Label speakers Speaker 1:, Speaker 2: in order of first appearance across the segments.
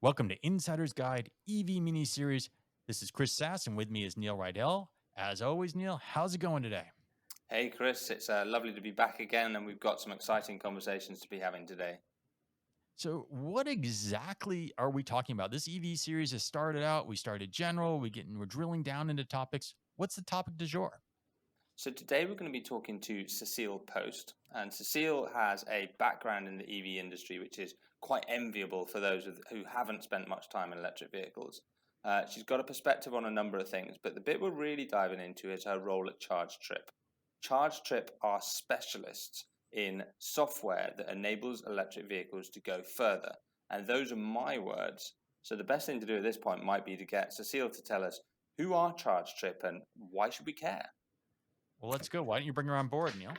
Speaker 1: Welcome to Insider's Guide EV mini series. This is Chris Sass, and with me is Neil Rydell. As always, Neil, how's it going today?
Speaker 2: Hey Chris, it's lovely to be back again, and we've got some exciting conversations to be having today.
Speaker 1: So, what exactly are we talking about? This EV series has started out. We started general. We're drilling down into topics. What's the topic du jour?
Speaker 2: So today we're going to be talking to Cecile Post, and Cecile has a background in the EV industry, which is quite enviable for those who haven't spent much time in electric vehicles. She's got a perspective on a number of things, but the bit we're really diving into is her role at Chargetrip. Chargetrip are specialists in software that enables electric vehicles to go further, and those are my words. So the best thing to do at this point might be to get Cecile to tell us who are Chargetrip and why should we care.
Speaker 1: Well, let's go. Why don't you bring her on board, Neil?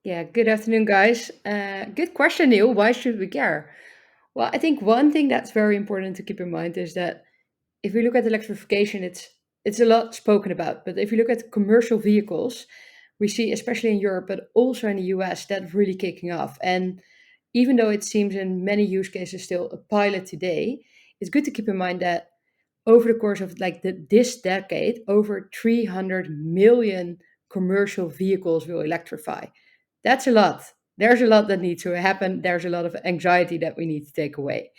Speaker 3: Yeah, good afternoon, guys. Good question, Neil. Why should we care? Well, I think one thing that's very important to keep in mind is that if we look at electrification, it's a lot spoken about. But if you look at commercial vehicles, we see, especially in Europe, but also in the US, that really kicking off. And even though it seems in many use cases still a pilot today, it's good to keep in mind that over the course of this decade, over 300 million commercial vehicles will electrify. That's a lot. There's a lot that needs to happen. There's a lot of anxiety that we need to take away.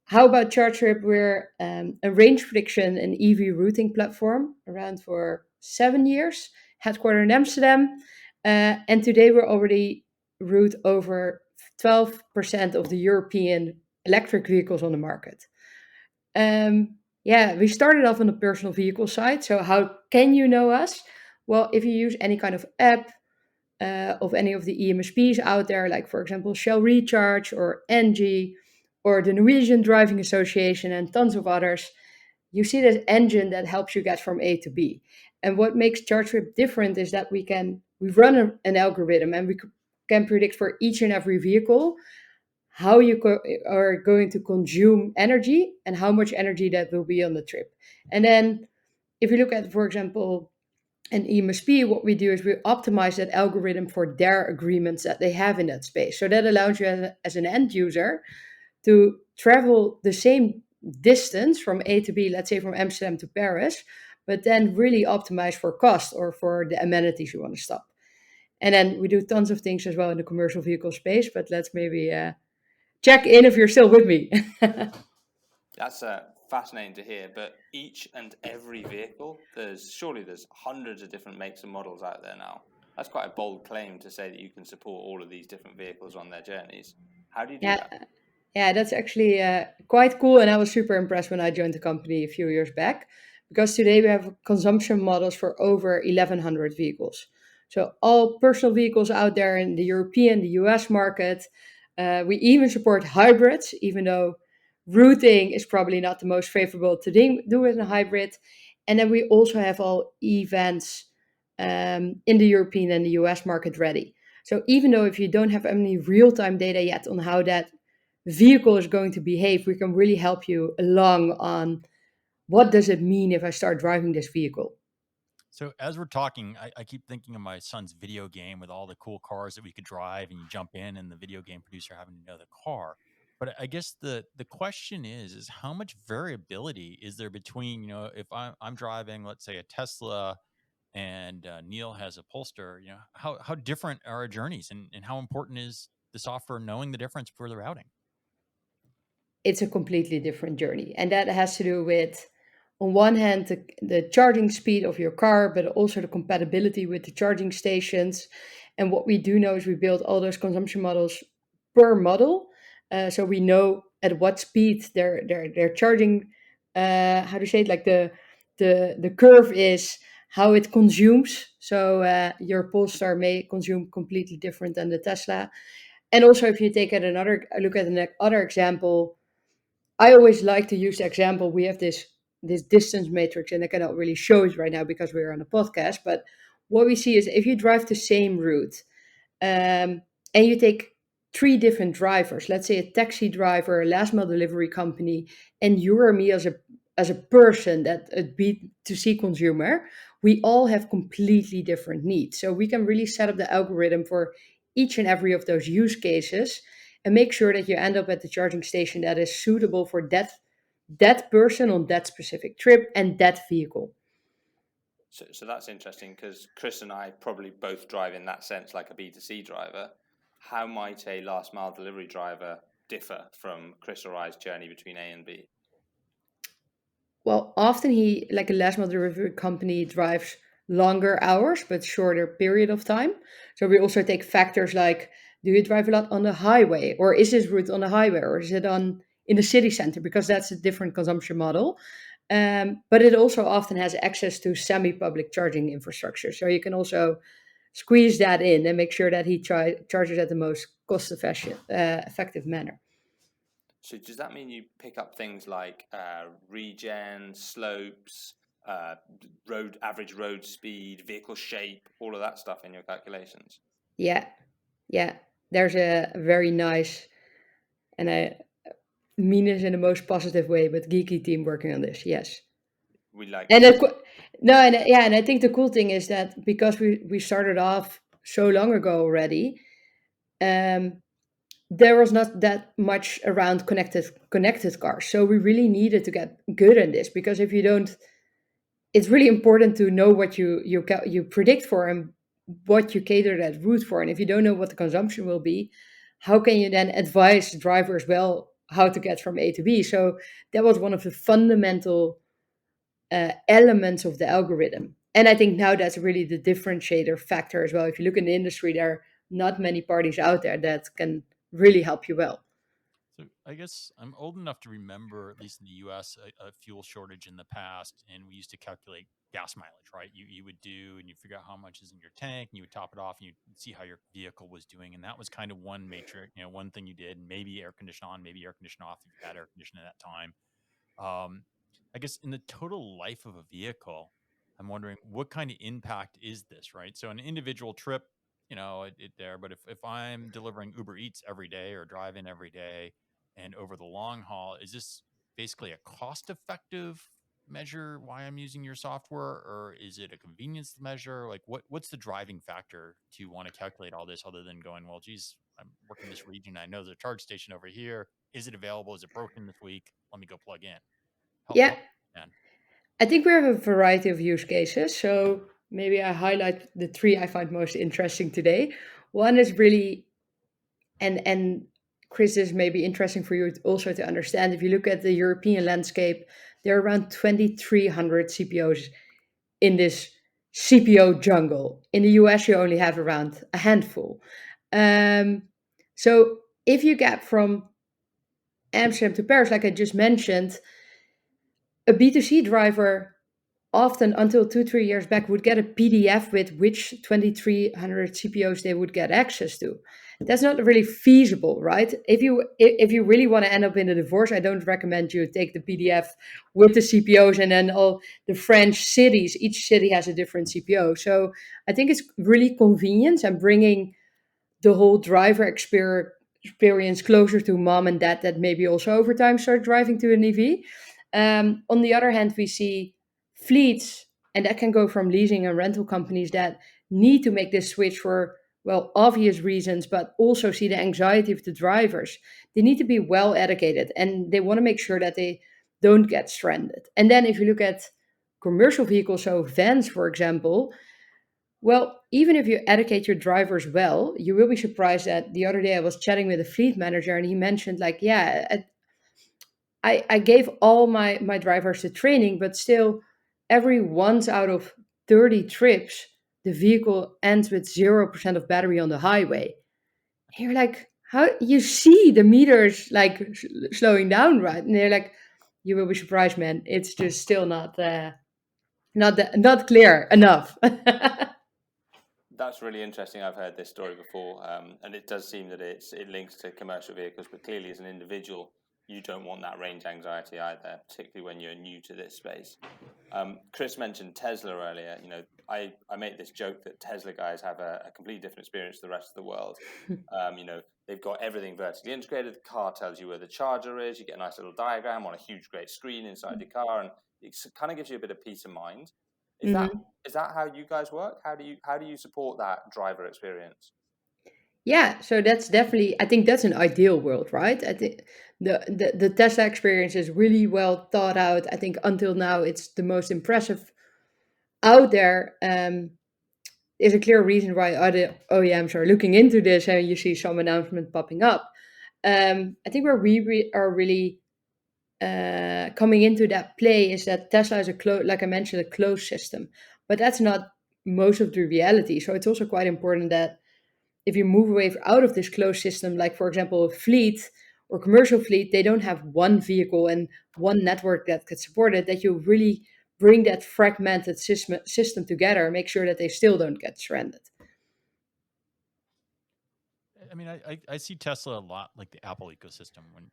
Speaker 3: How about Chargetrip? We're a range prediction and EV routing platform around for 7 years, headquartered in Amsterdam. And today we're already route over 12% of the European electric vehicles on the market. Yeah, we started off on the personal vehicle side. So how can you know us? Well, if you use any kind of app of any of the EMSPs out there, like for example Shell Recharge or NG or the Norwegian Driving Association and tons of others, you see this engine that helps you get from A to B. And what makes Chargetrip different is that we run an algorithm and we can predict for each and every vehicle how you are going to consume energy and how much energy that will be on the trip. And then if you look at, for example, an EMSP, what we do is we optimize that algorithm for their agreements that they have in that space. So that allows you as an end user to travel the same distance from A to B, let's say from Amsterdam to Paris, but then really optimize for cost or for the amenities you want to stop. And then we do tons of things as well in the commercial vehicle space, but let's maybe check in if you're still with me.
Speaker 2: That's fascinating to hear. But each and every vehicle, there's hundreds of different makes and models out there now. That's quite a bold claim to say that you can support all of these different vehicles on their journeys. How do you do that?
Speaker 3: Yeah, yeah, that's actually quite cool. And I was super impressed when I joined the company a few years back because today we have consumption models for over 1,100 vehicles. So all personal vehicles out there in the European, the US market. We even support hybrids, even though routing is probably not the most favorable to do with a hybrid. And then we also have all events in the European and the US market ready. So even though if you don't have any real-time data yet on how that vehicle is going to behave, we can really help you along on what does it mean if I start driving this vehicle.
Speaker 1: So, as we're talking, I keep thinking of my son's video game with all the cool cars that we could drive, and you jump in, and the video game producer having to know the car. But I guess the question is how much variability is there between, if I'm driving, let's say, a Tesla, and Neil has a Polestar, how different are our journeys, and how important is the software knowing the difference for the routing?
Speaker 3: It's a completely different journey. And that has to do with, on one hand, the charging speed of your car, but also the compatibility with the charging stations. And what we do know is we build all those consumption models per model. So we know at what speed they're charging, how to say it, like the curve is, how it consumes. So your Polestar may consume completely different than the Tesla. And also, if you take another look at another example, I always like to use the example. We have this distance matrix, and I cannot really show it right now because we're on a podcast. But what we see is if you drive the same route, and you take three different drivers, let's say a taxi driver, a last mile delivery company, and you or me as a person, that a B2C consumer, we all have completely different needs. So we can really set up the algorithm for each and every of those use cases and make sure that you end up at the charging station that is suitable for that person on that specific trip and that vehicle.
Speaker 2: So that's interesting, because Chris and I probably both drive in that sense like a B2C driver. How might a last mile delivery driver differ from Chris or I's journey between A and B?
Speaker 3: Well, often he, like a last mile delivery company, drives longer hours but shorter period of time. So we also take factors like, do you drive a lot on the highway, or is this route on the highway, or is it on in the city center? Because that's a different consumption model. But it also often has access to semi-public charging infrastructure. So you can also squeeze that in and make sure that he charges at the most effective manner.
Speaker 2: So does that mean you pick up things like regen, slopes, average road speed, vehicle shape, all of that stuff in your calculations?
Speaker 3: Yeah, yeah. There's a very nice, and I mean this in the most positive way, but geeky team working on this. Yes.
Speaker 2: We like
Speaker 3: And
Speaker 2: geek.
Speaker 3: and I think the cool thing is that because we started off so long ago already, um, there was not that much around connected cars. So we really needed to get good in this, because if you don't, it's really important to know what you predict for and what you cater that route for. And if you don't know what the consumption will be, how can you then advise drivers well how to get from A to B? So that was one of the fundamental elements of the algorithm. And I think now that's really the differentiator factor as well. If you look in the industry, there are not many parties out there that can really help you well.
Speaker 1: So I guess I'm old enough to remember, at least in the U.S., a fuel shortage in the past, and we used to calculate gas mileage. Right? You would do, and you figure out how much is in your tank, and you would top it off, and you'd see how your vehicle was doing, and that was kind of one matrix. One thing you did. Maybe air condition on, maybe air condition off if you had air conditioning at that time. Um, I guess in the total life of a vehicle, I'm wondering what kind of impact is this, right? So an individual trip, it there, but if I'm delivering Uber Eats every day or driving every day and over the long haul, is this basically a cost effective measure why I'm using your software, or is it a convenience measure? Like what's the driving factor to want to calculate all this other than going, well, geez, I'm working this region. I know there's a charge station over here. Is it available? Is it broken this week? Let me go plug in.
Speaker 3: Yeah,
Speaker 1: Help, man.
Speaker 3: I think we have a variety of use cases. So maybe I highlight the three I find most interesting today. One is really, and Chris, this may be interesting for you also to understand. If you look at the European landscape, there are around 2,300 CPOs in this CPO jungle. In the US, you only have around a handful. Um, so if you get from Amsterdam to Paris, like I just mentioned, a B2C driver often until 2-3 years back would get a PDF with which 2,300 CPOs they would get access to. That's not really feasible, right? If you really want to end up in a divorce, I don't recommend you take the PDF with the CPOs and then all the French cities. Each city has a different CPO. So I think it's really convenience and bringing the whole driver experience closer to mom and dad that maybe also over time start driving to an EV. On the other hand, we see fleets, and that can go from leasing and rental companies that need to make this switch for, well, obvious reasons, but also see the anxiety of the drivers. They need to be well educated and they want to make sure that they don't get stranded. And then if you look at commercial vehicles, so vans, for example, well, even if you educate your drivers well, you will be surprised that the other day I was chatting with a fleet manager and he mentioned, like, yeah, I gave all my drivers the training, but still, every once out of 30 trips, the vehicle ends with 0% of battery on the highway. And you're like, how you see the meters like slowing down, right? And they're like, you will be surprised, man. It's just still not clear enough.
Speaker 2: That's really interesting. I've heard this story before, and it does seem that it links to commercial vehicles, but clearly as an individual, you don't want that range anxiety either, particularly when you're new to this space. Chris mentioned Tesla earlier. I make this joke that Tesla guys have a completely different experience to the rest of the world. They've got everything vertically integrated. The car tells you where the charger is. You get a nice little diagram on a huge, great screen inside the car, and it kind of gives you a bit of peace of mind. Is that how you guys work? How do you support that driver experience?
Speaker 3: Yeah, so that's definitely, I think that's an ideal world, right? I think the Tesla experience is really well thought out. I think until now it's the most impressive out there. There's a clear reason why other OEMs are looking into this, and you see some announcement popping up. I think where are really coming into that play is that Tesla is like I mentioned, a closed system, but that's not most of the reality. So it's also quite important that if you move away out of this closed system, like for example, a fleet or commercial fleet, they don't have one vehicle and one network that could support it, that you really bring that fragmented system together, make sure that they still don't get stranded.
Speaker 1: I mean, I see Tesla a lot like the Apple ecosystem. When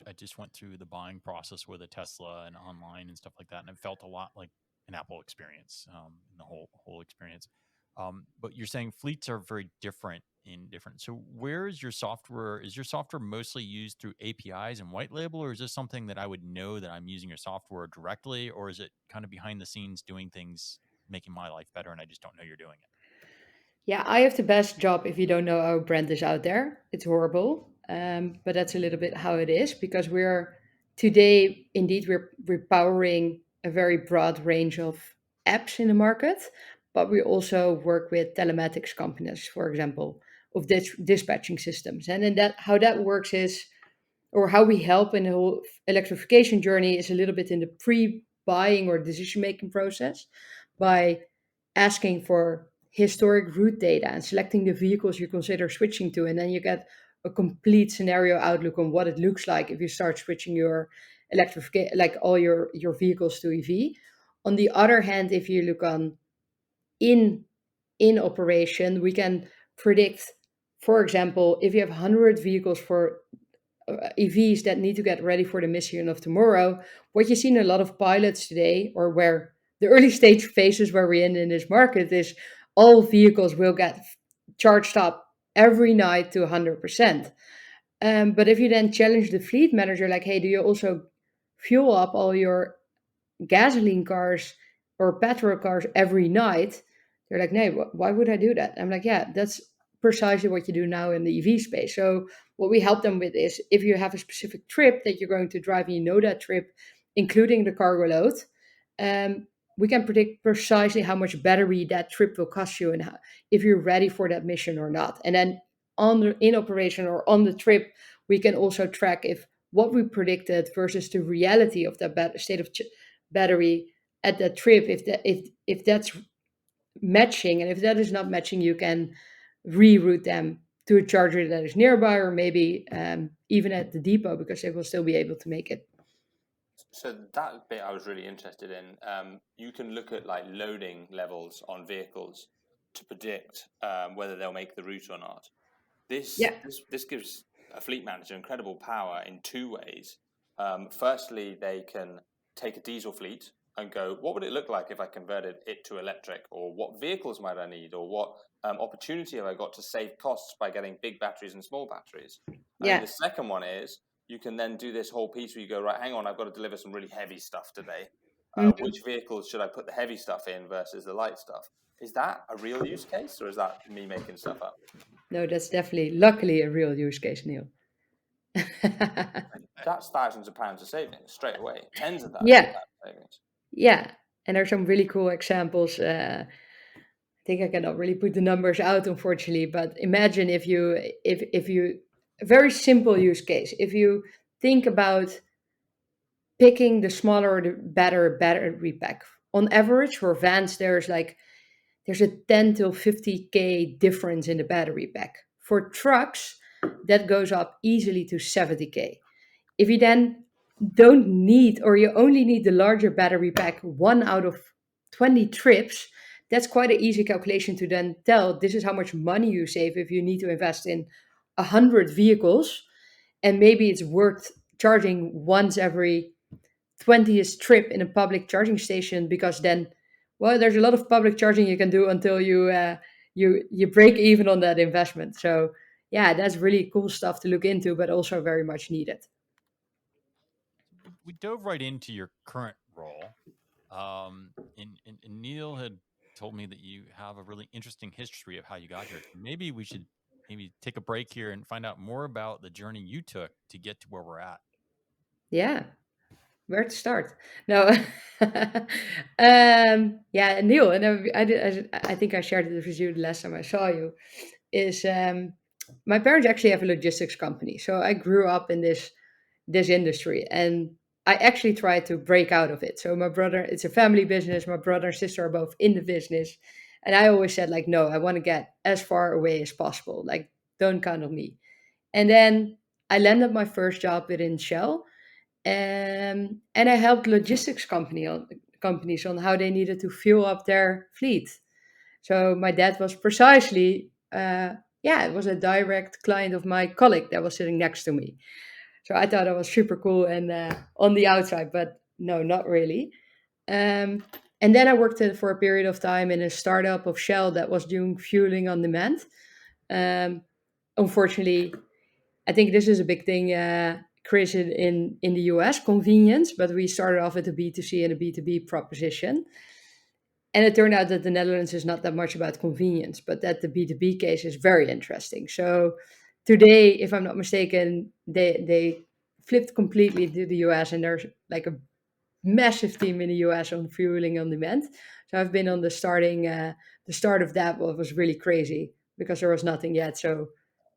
Speaker 1: I just went through the buying process with a Tesla and online and stuff like that, and it felt a lot like an Apple experience in the whole experience. But you're saying fleets are very different in different. So where is your software? Is your software mostly used through APIs and white label, or is this something that I would know that I'm using your software directly, or is it kind of behind the scenes doing things, making my life better, and I just don't know you're doing it?
Speaker 3: Yeah, I have the best job if you don't know our brand is out there. It's horrible. But that's a little bit how it is because we're today, indeed, we're powering a very broad range of apps in the market, but we also work with telematics companies, for example, of dispatching systems. And then that how that works is, or how we help in the whole electrification journey is a little bit in the pre-buying or decision-making process by asking for historic route data and selecting the vehicles you consider switching to. And then you get a complete scenario outlook on what it looks like if you start switching your electrification, like all your vehicles to EV. On the other hand, if you look on in in operation, we can predict, for example, if you have 100 vehicles for EVs that need to get ready for the mission of tomorrow, what you see in a lot of pilots today, or where the early stage phases where we're in this market, is all vehicles will get charged up every night to 100%. But if you then challenge the fleet manager, like, hey, do you also fuel up all your gasoline cars or petrol cars every night? They're like, no, why would I do that? I'm like, yeah, that's precisely what you do now in the EV space. So what we help them with is if you have a specific trip that you're going to drive and you know that trip, including the cargo load, um, we can predict precisely how much battery that trip will cost you and how, if you're ready for that mission or not. And then in operation or on the trip, we can also track if what we predicted versus the reality of that state of battery at that trip, if that's matching, and if that is not matching, you can reroute them to a charger that is nearby, or maybe even at the depot, because they will still be able to make it.
Speaker 2: So that bit I was really interested in. You can look at like loading levels on vehicles to predict whether they'll make the route or not. This
Speaker 3: Yeah.
Speaker 2: this this gives a fleet manager incredible power in two ways. Firstly, they can take a diesel fleet and go, what would it look like if I converted it to electric, or what vehicles might I need, or what opportunity have I got to save costs by getting big batteries and small batteries? And then
Speaker 3: Yeah.
Speaker 2: the second one is you can then do this whole piece where you go, right, hang on, I've got to deliver some really heavy stuff today.
Speaker 3: Mhm.
Speaker 2: Which vehicles should I put the heavy stuff in versus the light stuff? Is that a real use case, or is that me making stuff up?
Speaker 3: No, that's definitely, luckily, a real use case, Neil.
Speaker 2: That's thousands of pounds of savings straight away, tens of thousands of
Speaker 3: Yeah.
Speaker 2: pounds of savings.
Speaker 3: Yeah. And there's some really cool examples. I think I cannot really put the numbers out, unfortunately, but imagine if you a very simple use case. If you think about picking the smaller or the better battery pack. On average, for vans, there's a 10 to 50K difference in the battery pack. For trucks, that goes up easily to 70K. If you then don't need, or you only need the larger battery pack one out of 20 trips, that's quite an easy calculation to then tell this is how much money you save if you need to invest in 100 vehicles. And maybe it's worth charging once every 20th trip in a public charging station, because then, well, there's a lot of public charging you can do until you break even on that investment. So yeah, that's really cool stuff to look into, but also very much needed.
Speaker 1: We dove right into your current role. And Neil had told me that you have a really interesting history of how you got here. Maybe we should maybe take a break here and find out more about the journey you took to get to where we're at.
Speaker 3: Yeah. Where to start? No. Yeah, Neil, and I think I shared it with you the last time I saw you, is my parents actually have a logistics company. So I grew up in this industry, and I actually tried to break out of it. So my brother, it's a family business. My brother and sister are both in the business. And I always said, like, no, I want to get as far away as possible. Like, don't count on me. And then I landed my first job within Shell. And I helped companies on how they needed to fuel up their fleet. So my dad was precisely, yeah, it was a direct client of my colleague that was sitting next to me. So I thought it was super cool and on the outside, but no, not really. Um, and then I worked for a period of time in a startup of Shell that was doing fueling on demand. Um, Unfortunately, I think this is a big thing, Chris, in the US, convenience, but we started off with a B2C and a B2B proposition. And it turned out that the Netherlands is not that much about convenience, but that the B2B case is very interesting. So today, if I'm not mistaken, they flipped completely to the US, and there's like a massive team in the US on fueling on demand. So I've been on the start of that, what was really crazy because there was nothing yet. So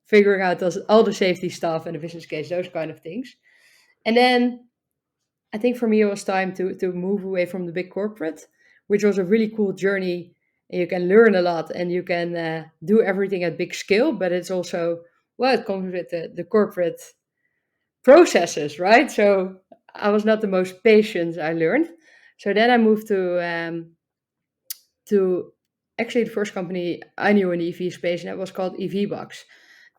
Speaker 3: figuring out all the safety stuff and the business case, those kind of things. And then I think for me, it was time to move away from the big corporate, which was a really cool journey. And you can learn a lot and you can do everything at big scale, but it's also, well, it comes with the corporate processes, right? So I was not the most patient, I learned. So then I moved to actually the first company I knew in the EV space, and that was called EVbox.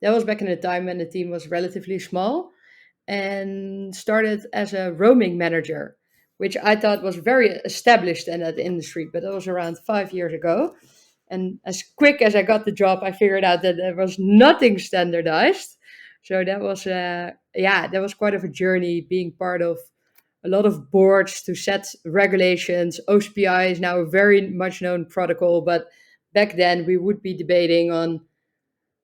Speaker 3: That was back in the time when the team was relatively small, and started as a roaming manager, which I thought was very established in that industry, but that was around 5 years ago. And as quick as I got the job, I figured out that there was nothing standardized. So that was, yeah, that was quite of a journey being part of a lot of boards to set regulations. OSPI is now a very much known protocol, but back then we would be debating on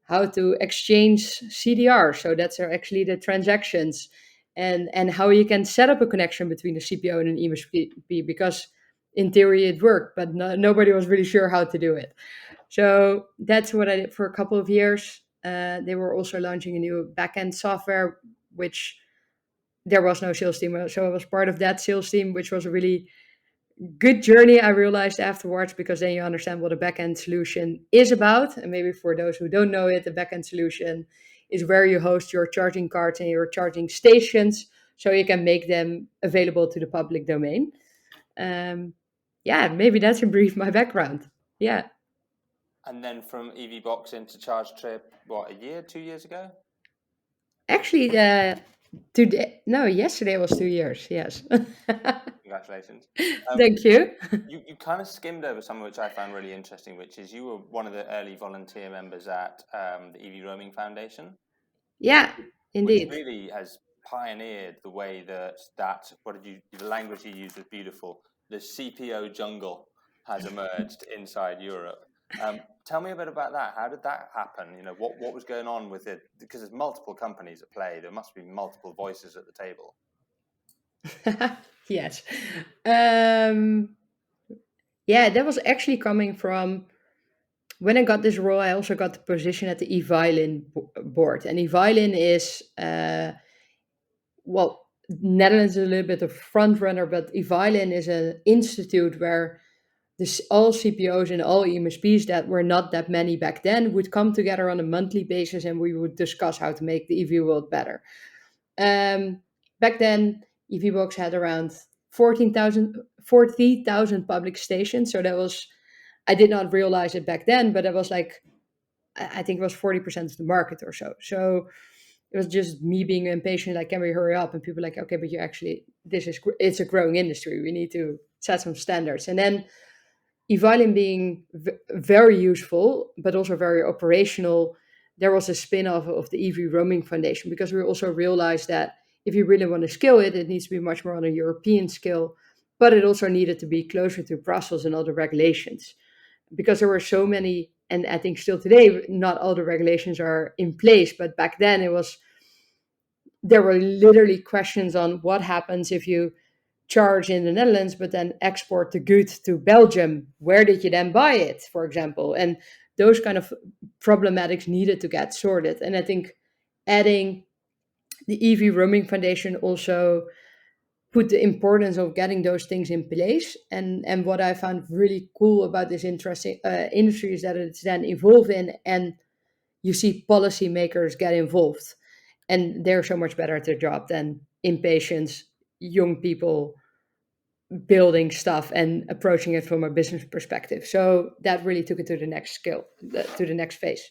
Speaker 3: how to exchange CDR. So that's actually the transactions, and how you can set up a connection between the CPO and an EMSP, because in theory it worked, but nobody was really sure how to do it. So that's what I did for a couple of years. They were also launching a new backend software, which there was no sales team. So I was part of that sales team, which was a really good journey, I realized afterwards, because then you understand what a backend solution is about. And maybe for those who don't know it, the backend solution is where you host your charging cards and your charging stations so you can make them available to the public domain. Yeah, maybe that's in brief my background. Yeah.
Speaker 2: And then from EVbox into Chargetrip, what, a year, 2 years ago?
Speaker 3: Actually, yesterday was 2 years. Yes.
Speaker 2: Congratulations.
Speaker 3: Thank you.
Speaker 2: You kind of skimmed over some of which I found really interesting, which is you were one of the early volunteer members at the EV Roaming Foundation.
Speaker 3: Yeah, indeed.
Speaker 2: Which really has pioneered the way that the language you used was beautiful. The CPO jungle has emerged inside Europe. Tell me a bit about that. How did that happen? You know, what was going on with it? Because there's multiple companies at play. There must be multiple voices at the table.
Speaker 3: Yes. Yeah, that was actually coming from when I got this role. I also got the position at the eViolin board, and eViolin is well, Netherlands is a little bit of front runner, but eViolin is an institute where all CPOs and all EMSPs, that were not that many back then, would come together on a monthly basis, and we would discuss how to make the EV world better. Back then, EVbox had around 40,000 public stations. So that was, I did not realize it back then, but it was like, I think it was 40% of the market or so. So it was just me being impatient, like, can we hurry up? And people like, okay, but it's a growing industry. We need to set some standards. And then eViolin being very useful, but also very operational, there was a spin-off of the EV Roaming Foundation, because we also realized that if you really want to scale it, it needs to be much more on a European scale, but it also needed to be closer to Brussels and other regulations, because there were so many and I think still today, not all the regulations are in place, but back then there were literally questions on what happens if you charge in the Netherlands, but then export the good to Belgium. Where did you then buy it, for example? And those kind of problematics needed to get sorted. And I think adding the EV Roaming Foundation also put the importance of getting those things in place. And what I found really cool about this interesting industry is that it's then evolved in, and you see policymakers get involved, and they're so much better at their job than impatient young people building stuff and approaching it from a business perspective. So that really took it to the next to the next phase.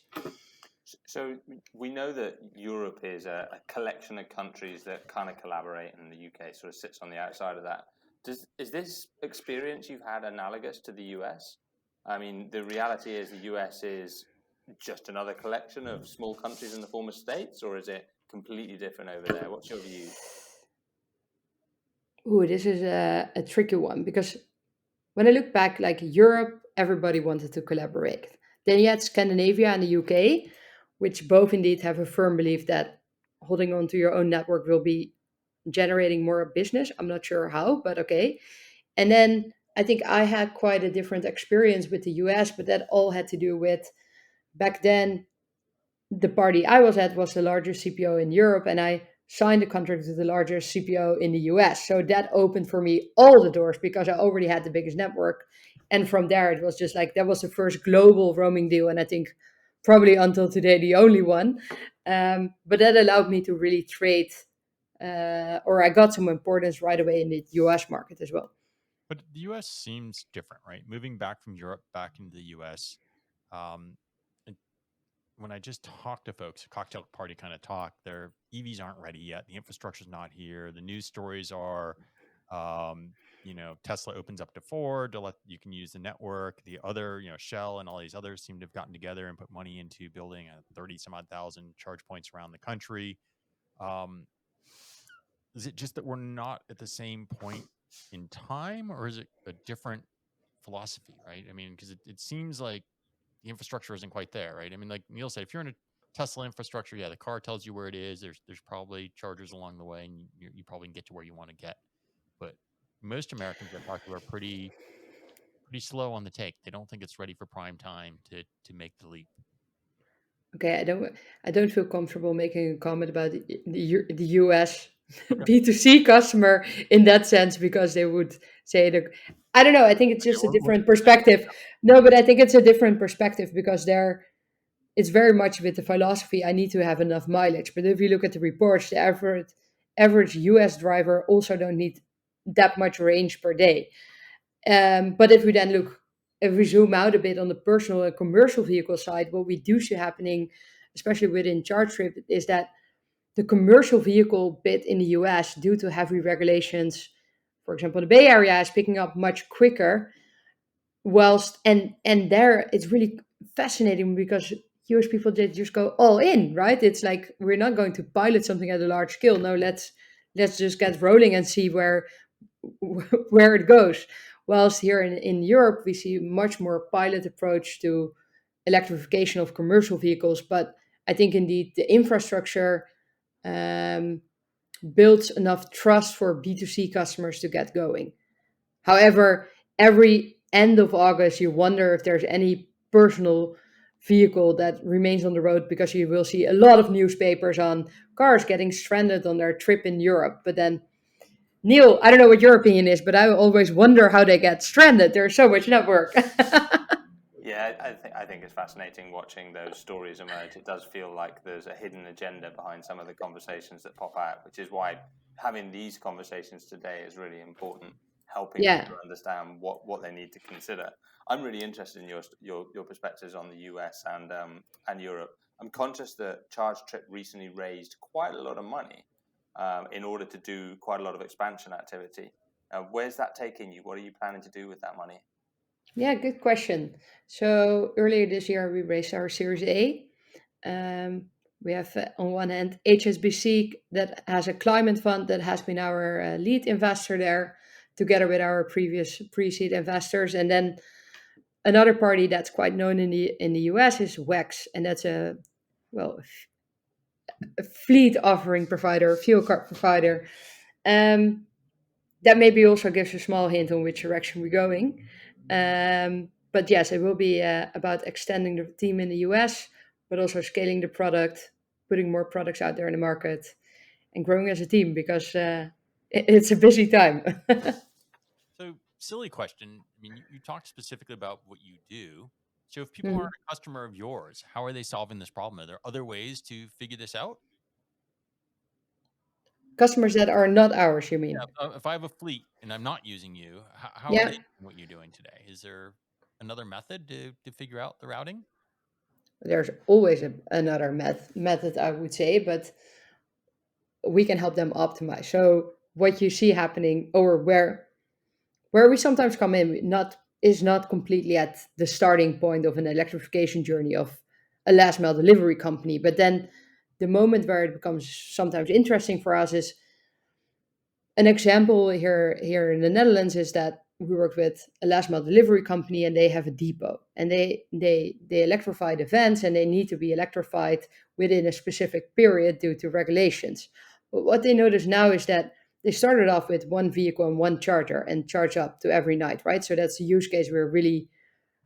Speaker 2: So we know that Europe is a collection of countries that kind of collaborate, and the UK sort of sits on the outside of that. Is this experience you've had analogous to the US? I mean, the reality is the US is just another collection of small countries in the former states, or is it completely different over there? What's your view?
Speaker 3: Ooh, this is a tricky one, because when I look back, like Europe, everybody wanted to collaborate. Then you had Scandinavia and the UK, which both indeed have a firm belief that holding on to your own network will be generating more business. I'm not sure how, but okay. And then I think I had quite a different experience with the US, but that all had to do with back then the party I was at was the largest CPO in Europe, and I signed a contract with the largest CPO in the US. So that opened for me all the doors because I already had the biggest network. And from there, it was just like that was the first global roaming deal. And I think probably until today, the only one. But that allowed me to really trade, or I got some importance right away in the US market as well.
Speaker 1: But the US seems different, right? Moving back from Europe back into the US. And when I just talk to folks, cocktail party kind of talk, their EVs aren't ready yet. The infrastructure's not here. The news stories are, Tesla opens up to Ford to let you can use the network. The other, Shell and all these others seem to have gotten together and put money into building 30 some odd thousand charge points around the country. Is it just that we're not at the same point in time, or is it a different philosophy, right? I mean, because it seems like the infrastructure isn't quite there, right? I mean, like Neil said, if you're in a Tesla infrastructure, yeah, the car tells you where it is. There's probably chargers along the way, and you probably can get to where you want to get. But most Americans I talk to are pretty slow on the take. They don't think it's ready for prime time to make the leap.
Speaker 3: Okay, I don't feel comfortable making a comment about the US B2C customer in that sense, because they would say that, I don't know, I think it's just a different perspective. No, but I think it's a different perspective because it's very much with the philosophy, I need to have enough mileage. But if you look at the reports, the average US driver also don't need that much range per day. But if we zoom out a bit on the personal and commercial vehicle side, what we do see happening, especially within Chargetrip, is that the commercial vehicle bit in the US, due to heavy regulations, for example, the Bay Area is picking up much quicker. Whilst and there it's really fascinating because US people, they just go all in, right? It's like we're not going to pilot something at a large scale. No, let's just get rolling and see where it goes. Whilst here in Europe, we see much more pilot approach to electrification of commercial vehicles. But I think indeed the infrastructure builds enough trust for B2C customers to get going. However, every end of August, you wonder if there's any personal vehicle that remains on the road, because you will see a lot of newspapers on cars getting stranded on their trip in Europe. But then, Neil, I don't know what your opinion is, but I always wonder how they get stranded. There's so much network.
Speaker 2: Yeah, I think it's fascinating watching those stories emerge. It does feel like there's a hidden agenda behind some of the conversations that pop out, which is why having these conversations today is really important, helping people understand what they need to consider. I'm really interested in your perspectives on the US and Europe. I'm conscious that Chargetrip recently raised quite a lot of money in order to do quite a lot of expansion activity. Where's that taking you? What are you planning to do with that money?
Speaker 3: Yeah, good question. So earlier this year, we raised our Series A. We have on one hand HSBC, that has a climate fund that has been our lead investor there, together with our previous pre-seed investors. And then Another party that's quite known in the US is WEX, and that's well a fleet offering provider, fuel card provider. Um, that maybe also gives a small hint on which direction we're going. But yes, it will be about extending the team in the US, but also scaling the product, putting more products out there in the market, and growing as a team because it's a busy time.
Speaker 1: So, silly question. I mean, you talked specifically about what you do. So, if people aren't
Speaker 3: Mhm.
Speaker 1: a customer of yours, how are they solving this problem? Are there other ways to figure this out?
Speaker 3: Customers that are not ours, you mean?
Speaker 1: Yeah, if I have a fleet and I'm not using you, how are they
Speaker 3: Yeah,
Speaker 1: doing what you're doing today? Is there another method to figure out the routing?
Speaker 3: there's always another method, I would say, but we can help them optimize. So what you see happening, or where we sometimes come in, not is not completely at the starting point of an electrification journey of a last mile delivery company, but then the moment where it becomes sometimes interesting for us is an example here in the Netherlands is that we work with a last mile delivery company and they have a depot and they electrify the vans and they need to be electrified within a specific period due to regulations. But what they notice now is that they started off with one vehicle and one charger and charge up to every night, right? So that's a use case we're really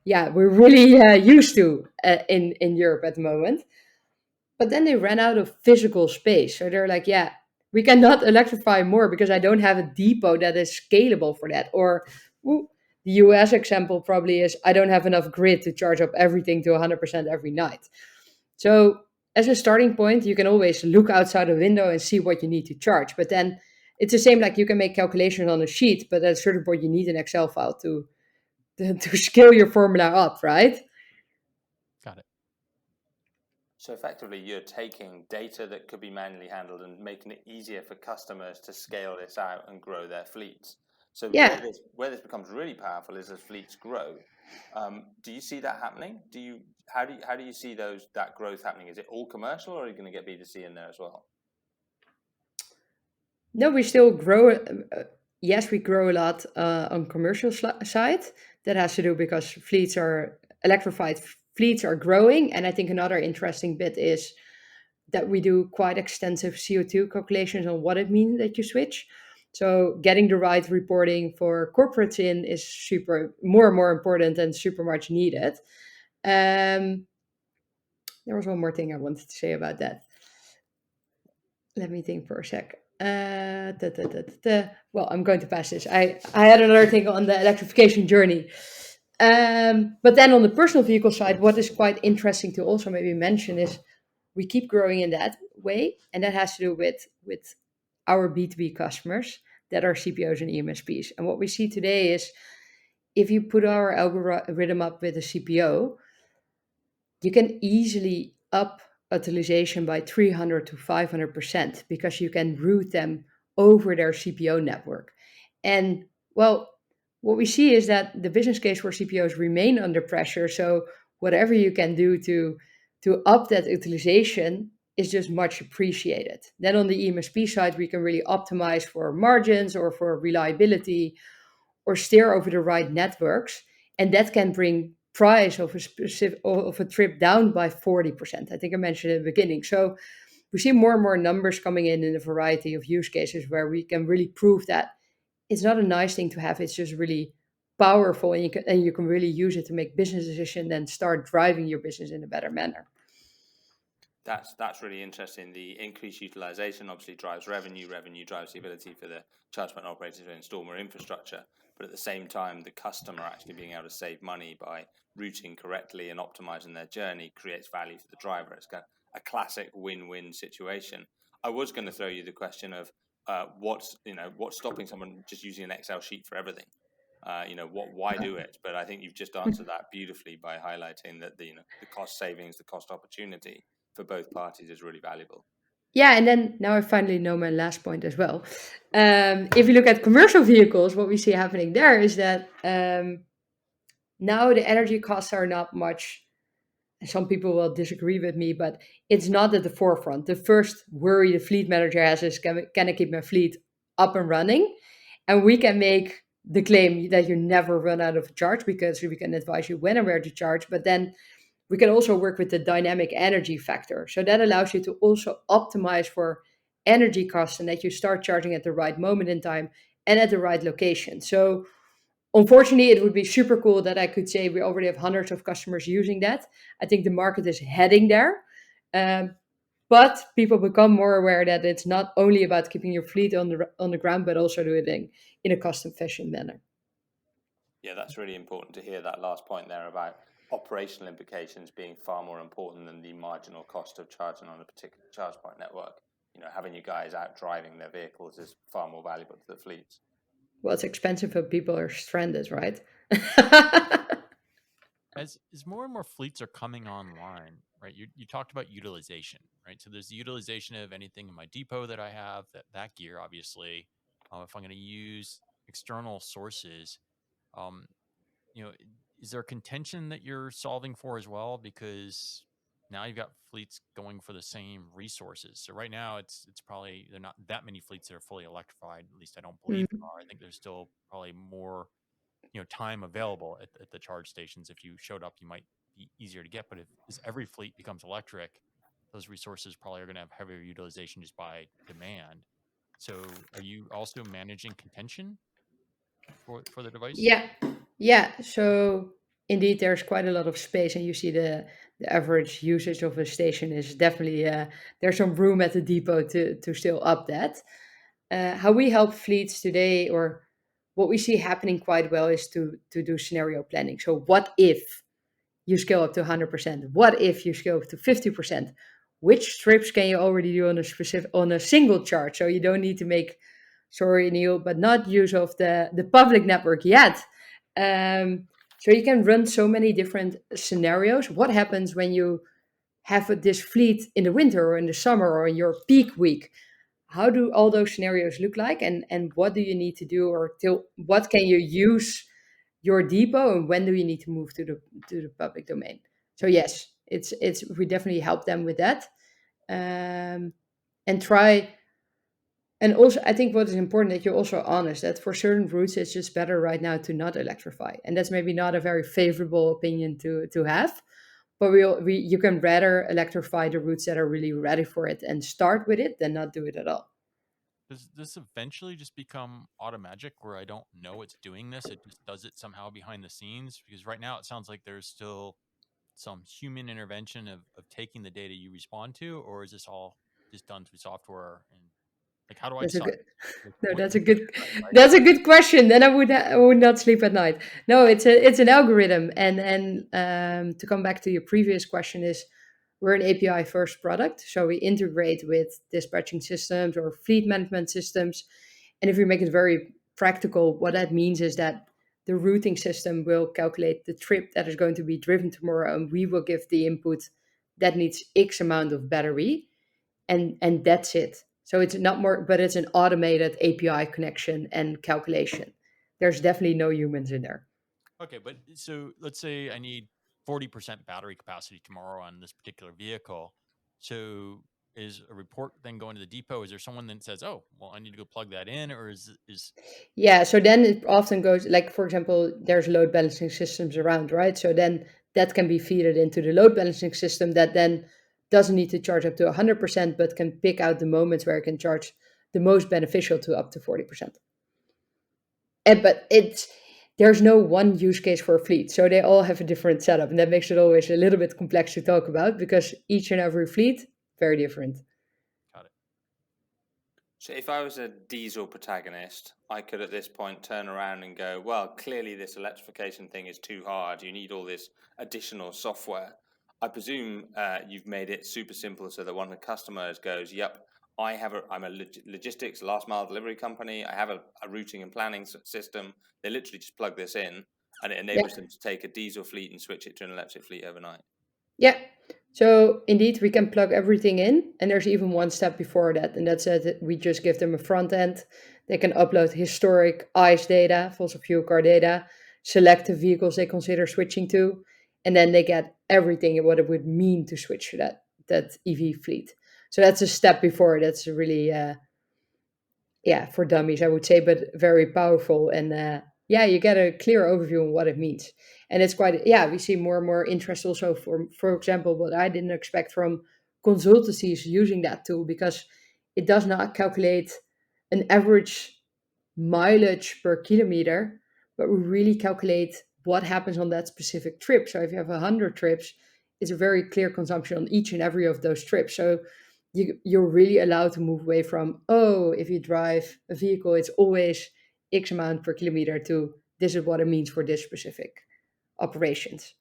Speaker 3: used to in Europe at the moment. But then they ran out of physical space. So they're like, yeah, we cannot electrify more because I don't have a depot that is scalable for that. Or the US example probably is I don't have enough grid to charge up everything to 100% every night. So as a starting point, you can always look outside the window and see what you need to charge. But then it's the same like you can make calculations on a sheet, but at a certain point you need an Excel file to scale your formula up, right?
Speaker 1: Got it.
Speaker 2: So effectively, you're taking data that could be manually handled and making it easier for customers to scale this out and grow their fleets. So
Speaker 3: Yeah.
Speaker 2: where this becomes really powerful is as fleets grow. Do you see that happening? How do you see that growth happening? Is it all commercial, or are you going to get B2C in there as well?
Speaker 3: No, we still grow. Yes, we grow a lot on commercial side. That has to do because electrified fleets are growing, and I think another interesting bit is that we do quite extensive CO2 calculations on what it means that you switch. So getting the right reporting for corporates in is super more and more important and super much needed. Um, there was one more thing I wanted to say about that. Let me think for a sec. Well, I'm going to pass this. I had another thing on the electrification journey. But then on the personal vehicle side, what is quite interesting to also maybe mention is we keep growing in that way. And that has to do with our B2B customers that are CPOs and EMSPs. And what we see today is if you put our algorithm up with a CPO, you can easily up utilization by 300 to 500% because you can route them over their CPO network. And well, what we see is that the business case for CPOs remain under pressure. So whatever you can do to up that utilization is just much appreciated. Then on the EMSP side, we can really optimize for margins or for reliability or steer over the right networks, and that can bring price of a trip down by 40%. I think I mentioned in the beginning. So we see more and more numbers coming in a variety of use cases where we can really prove that it's not a nice thing to have. It's just really powerful, and you can really use it to make business decisions and start driving your business in a better manner.
Speaker 2: That's really interesting. The increased utilization obviously drives revenue. Revenue drives the ability for the charge point operator to install more infrastructure. But at the same time, the customer actually being able to save money by routing correctly and optimizing their journey creates value for the driver. It's got a classic win-win situation. I was going to throw you the question of what's stopping someone just using an Excel sheet for everything. Why do it? But I think you've just answered that beautifully by highlighting that the cost savings, the cost opportunity for both parties is really valuable.
Speaker 3: Yeah, and then now I finally know my last point as well. If you look at commercial vehicles, what we see happening there is that now the energy costs are not much. Some people will disagree with me, but it's not at the forefront. The first worry the fleet manager has is can I keep my fleet up and running? And we can make the claim that you never run out of charge, because we can advise you when and where to charge. But then we can also work with the dynamic energy factor. So that allows you to also optimize for energy costs, and that you start charging at the right moment in time and at the right location. So unfortunately, it would be super cool that I could say we already have hundreds of customers using that. I think the market is heading there. Um, but people become more aware that it's not only about keeping your fleet on the ground, but also doing it in a cost efficient manner.
Speaker 2: Yeah, that's really important to hear that last point there about operational implications being far more important than the marginal cost of charging on a particular charge point network. Having you guys out driving their vehicles is far more valuable to the fleets.
Speaker 3: Well, it's expensive when people are stranded, right?
Speaker 1: As more and more fleets are coming online, right? You talked about utilization, right? So there's the utilization of anything in my depot that I have, that gear, obviously. If I'm going to use external sources, um, is there a contention that you're solving for as well? Because now you've got fleets going for the same resources. So right now it's probably, there are not that many fleets that are fully electrified. At least I don't believe there are. I think there's still probably more time available at the charge stations. If you showed up, you might be easier to get. But if as every fleet becomes electric, those resources probably are going to have heavier utilization just by demand. So are you also managing contention for the device?
Speaker 3: Yeah. So indeed, there's quite a lot of space, and you see the average usage of a station is definitely there's some room at the depot to still up that. How we help fleets today, or what we see happening quite well, is to do scenario planning. So what if you scale up to 100%? What if you scale up to 50%? Which trips can you already do on a single charge? So you don't need to make, sorry Neil, but not use of the public network yet. So you can run so many different scenarios. What happens when you have this fleet in the winter or in the summer or in your peak week? How do all those scenarios look like, and what do you need to do, or till what can you use your depot, and when do you need to move to the public domain? So yes, it's we definitely help them with that, and try. And also, I think what is important, that you're also honest that for certain routes it's just better right now to not electrify, and that's maybe not a very favorable opinion to have. But you can rather electrify the routes that are really ready for it and start with it than not do it at all.
Speaker 1: Does this eventually just become automagic where I don't know it's doing this? It just does it somehow behind the scenes? Because right now it sounds like there's still some human intervention of taking the data you respond to, or is this all just done through software? And like, how do I
Speaker 3: That's a
Speaker 1: decide?
Speaker 3: good.
Speaker 1: Like,
Speaker 3: No,
Speaker 1: what
Speaker 3: that's
Speaker 1: you
Speaker 3: a good.
Speaker 1: right?
Speaker 3: That's a good question. Then I would not sleep at night. No, it's an algorithm, and to come back to your previous question, is we're an API first product, so we integrate with dispatching systems or fleet management systems. And if we make it very practical, what that means is that the routing system will calculate the trip that is going to be driven tomorrow, and we will give the input that needs X amount of battery, and that's it. So it's not more, but it's an automated API connection and calculation. There's definitely no humans in there.
Speaker 1: Okay, but so let's say I need 40% battery capacity tomorrow on this particular vehicle. So is a report then going to the depot? Is there someone that says, "Oh, well, I need to go plug that in," or is
Speaker 3: Yeah, so then it often goes, like, for example, there's load balancing systems around, right? So then that can be fed into the load balancing system that then doesn't need to charge up to 100%, but can pick out the moments where it can charge the most beneficial to up to 40%. But there's no one use case for a fleet, so they all have a different setup, and that makes it always a little bit complex to talk about, because each and every fleet very different.
Speaker 1: got it?
Speaker 2: So if I was a diesel protagonist, I could at this point turn around and go, well, clearly this electrification thing is too hard. You need all this additional software. I presume you've made it super simple so that when the customer goes, yep, I'm a logistics last mile delivery company. I have a routing and planning system. They literally just plug this in, and it enables them to take a diesel fleet and switch it to an electric fleet overnight.
Speaker 3: Yeah. So indeed, we can plug everything in, and there's even one step before that, and that's that we just give them a front end. They can upload historic ICE data, fossil fuel car data, select the vehicles they consider switching to, and then they get everything what it would mean to switch to that EV fleet. So that's a step before. That's really for dummies, I would say, but very powerful, and yeah, you get a clear overview on what it means. And it's quite, yeah, we see more and more interest also for example, what I didn't expect from consultancies using that tool, because it does not calculate an average mileage per kilometer, but we really calculate what happens on that specific trip. So if you have 100 trips, it's a very clear consumption on each and every of those trips. So you're really allowed to move away from, oh, if you drive a vehicle, it's always X amount per kilometer, to this is what it means for this specific operations.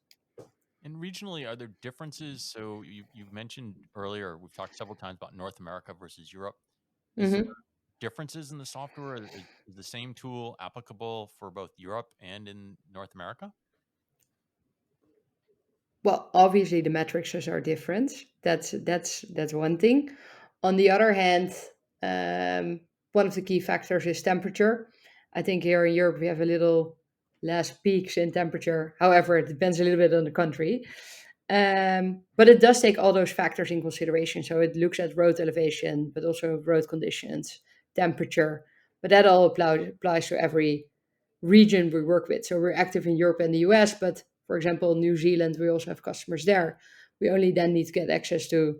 Speaker 1: And regionally, are there differences? So you mentioned earlier, we've talked several times about North America versus Europe. Is there
Speaker 3: Hmm.
Speaker 1: differences in the software? Is the same tool applicable for both Europe and in North America?
Speaker 3: Well, obviously the matrices are different. That's one thing. On the other hand, um, one of the key factors is temperature. I think here in Europe we have a little less peaks in temperature. However, it depends a little bit on the country. But it does take all those factors in consideration. So it looks at road elevation, but also road conditions, temperature. But that all applies to every region we work with. So we're active in Europe and the US, but for example, New Zealand, we also have customers there. We only then need to get access to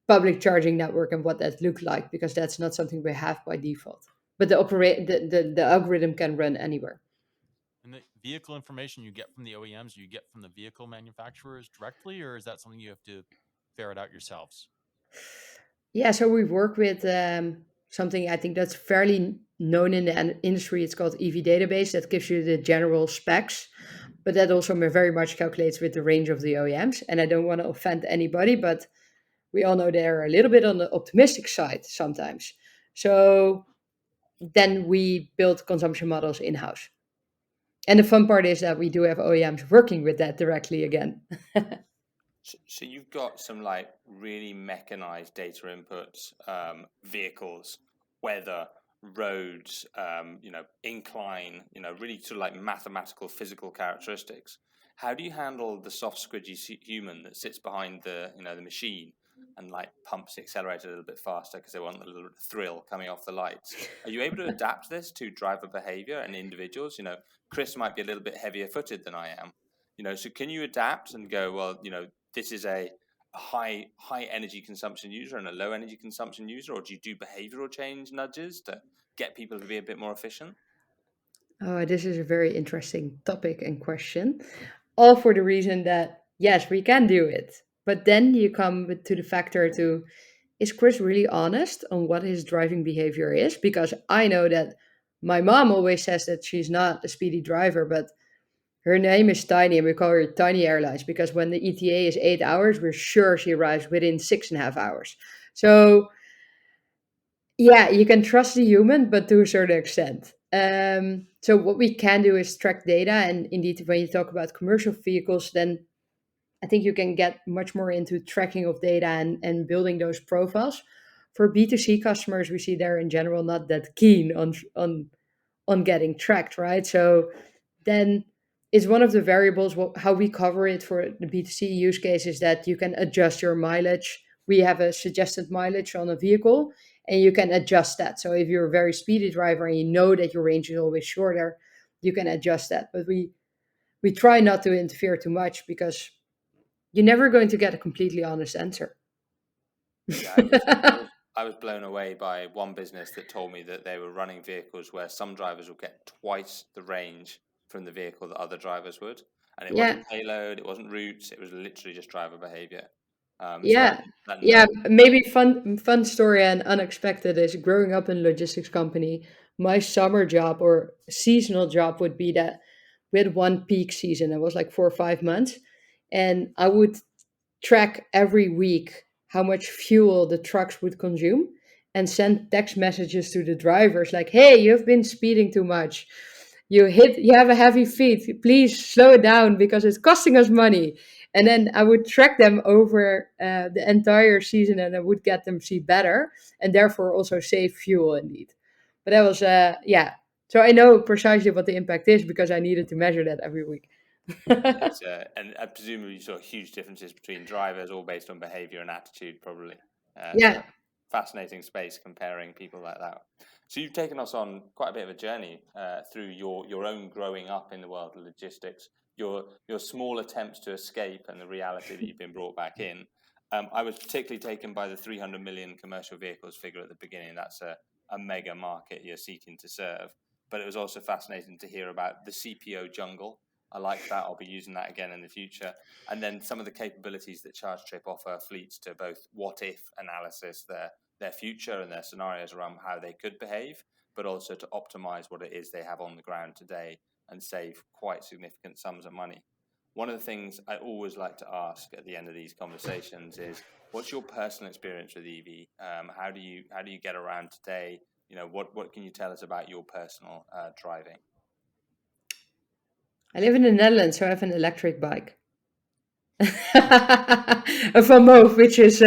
Speaker 3: public charging network and what that looks like, because that's not something we have by default. But the algorithm can run anywhere.
Speaker 1: And the vehicle information you get from the OEMs, you get from the vehicle manufacturers directly, or is that something you have to ferret out yourselves?
Speaker 3: Yeah, so we work with something I think that's fairly known in the industry. It's called EV database, that gives you the general specs, but that also very much calculates with the range of the OEMs. And I don't want to offend anybody, but we all know they're a little bit on the optimistic side sometimes. So then we build consumption models in house. And the fun part is that we do have OEMs working with that directly again.
Speaker 2: So you've got some like really mechanized data inputs, vehicles, weather, roads, incline, really sort of like mathematical physical characteristics. How do you handle the soft, squidgy human that sits behind the machine and like pumps the accelerator a little bit faster because they want a little thrill coming off the lights? Are you able to adapt this to driver behavior and individuals? Chris might be a little bit heavier footed than I am. So can you adapt and go, well, this is a high energy consumption user and a low energy consumption user, or do you do behavioral change nudges to get people to be a bit more efficient?
Speaker 3: Oh, this is a very interesting topic and question. All for the reason that, yes, we can do it. But then you come to the factor to, is Chris really honest on what his driving behavior is? Because I know that my mom always says that she's not a speedy driver, but her name is Tiny, and we call her Tiny Airlines, because when the ETA is 8 hours, we're sure she arrives within 6.5 hours. So yeah, you can trust the human, but to a certain extent. So what we can do is track data, and indeed, when you talk about commercial vehicles, then I think you can get much more into tracking of data and building those profiles. For B2C customers, we see they're in general not that keen on getting tracked, right? So then it's one of the variables. How we cover it for the B2C use case is that you can adjust your mileage. We have a suggested mileage on a vehicle, and you can adjust that. So if you're a very speedy driver and you know that your range is always shorter, you can adjust that. But we try not to interfere too much, because you're never going to get a completely honest answer.
Speaker 2: Yeah, I was blown away by one business that told me that they were running vehicles where some drivers would get twice the range from the vehicle that other drivers would, and it
Speaker 3: Yeah,
Speaker 2: wasn't payload, it wasn't routes, it was literally just driver behavior. So
Speaker 3: yeah,
Speaker 2: that
Speaker 3: yeah.
Speaker 2: nudge.
Speaker 3: Maybe fun story and unexpected is growing up in a logistics company. My summer job or seasonal job would be that we had one peak season. It was like 4 or 5 months, and I would track every week how much fuel the trucks would consume and send text messages to the drivers like, "Hey, you've been speeding too much. You have a heavy feet. Please slow it down because it's costing us money." And then I would track them over the entire season, and I would get them see better, and therefore also save fuel indeed. But that was yeah. So I know precisely what the impact is because I needed to measure that every week.
Speaker 2: And presumably you saw huge differences between drivers, all based on behavior and attitude, probably. So
Speaker 3: Yeah,
Speaker 2: fascinating space comparing people like that. So you've taken us on quite a bit of a journey through your own growing up in the world of logistics, your small attempts to escape, and the reality that you've been brought back in. I was particularly taken by the 300 million commercial vehicles figure at the beginning. That's a mega market you're seeking to serve. But it was also fascinating to hear about the CPO jungle. I like that. I'll be using that again in the future. And then some of the capabilities that Chargetrip offer fleets to both what if analysis, their future and their scenarios around how they could behave, but also to optimize what it is they have on the ground today and save quite significant sums of money. One of the things I always like to ask at the end of these conversations is, what's your personal experience with EV? How do you get around today? You know, what can you tell us about your personal driving?
Speaker 3: I live in the Netherlands, so I have an electric bike. A Van Moof, which is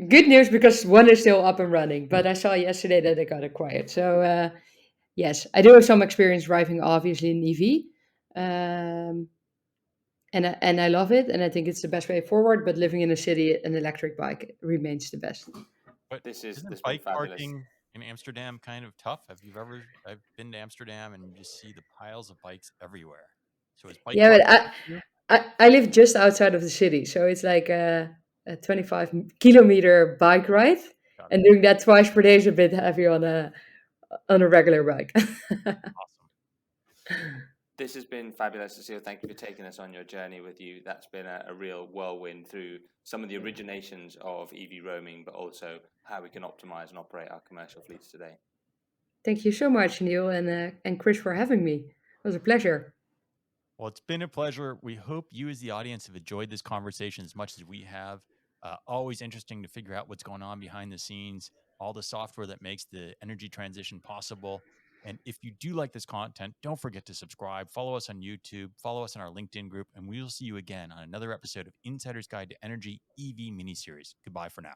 Speaker 3: good news because one is still up and running. But I saw yesterday that it got acquired. So yes, I do have some experience driving, obviously, in EV. And I love it, and I think it's the best way forward. But living in a city, an electric bike remains the best.
Speaker 1: But
Speaker 2: This
Speaker 1: isn't
Speaker 2: been
Speaker 1: bike
Speaker 2: fabulous.
Speaker 1: parking in Amsterdam kind of tough? I've been to Amsterdam and you just see the piles of bikes everywhere. So is bike
Speaker 3: Yeah,
Speaker 1: parking?
Speaker 3: but I live just outside of the city, so it's like a 25-kilometer bike ride,
Speaker 1: Got
Speaker 3: and
Speaker 1: it.
Speaker 3: doing that twice per day is a bit heavy on a regular bike.
Speaker 1: Awesome.
Speaker 2: This has been fabulous, Cecile. Thank you for taking us on your journey with you. That's been a real whirlwind through some of the originations of EV roaming, but also how we can optimize and operate our commercial fleets today.
Speaker 3: Thank you so much, Neil and Chris, for having me. It was a pleasure.
Speaker 1: Well, it's been a pleasure. We hope you as the audience have enjoyed this conversation as much as we have. Always interesting to figure out what's going on behind the scenes, all the software that makes the energy transition possible. And if you do like this content, don't forget to subscribe, follow us on YouTube, follow us on our LinkedIn group, and we will see you again on another episode of Insider's Guide to Energy EV miniseries. Goodbye for now.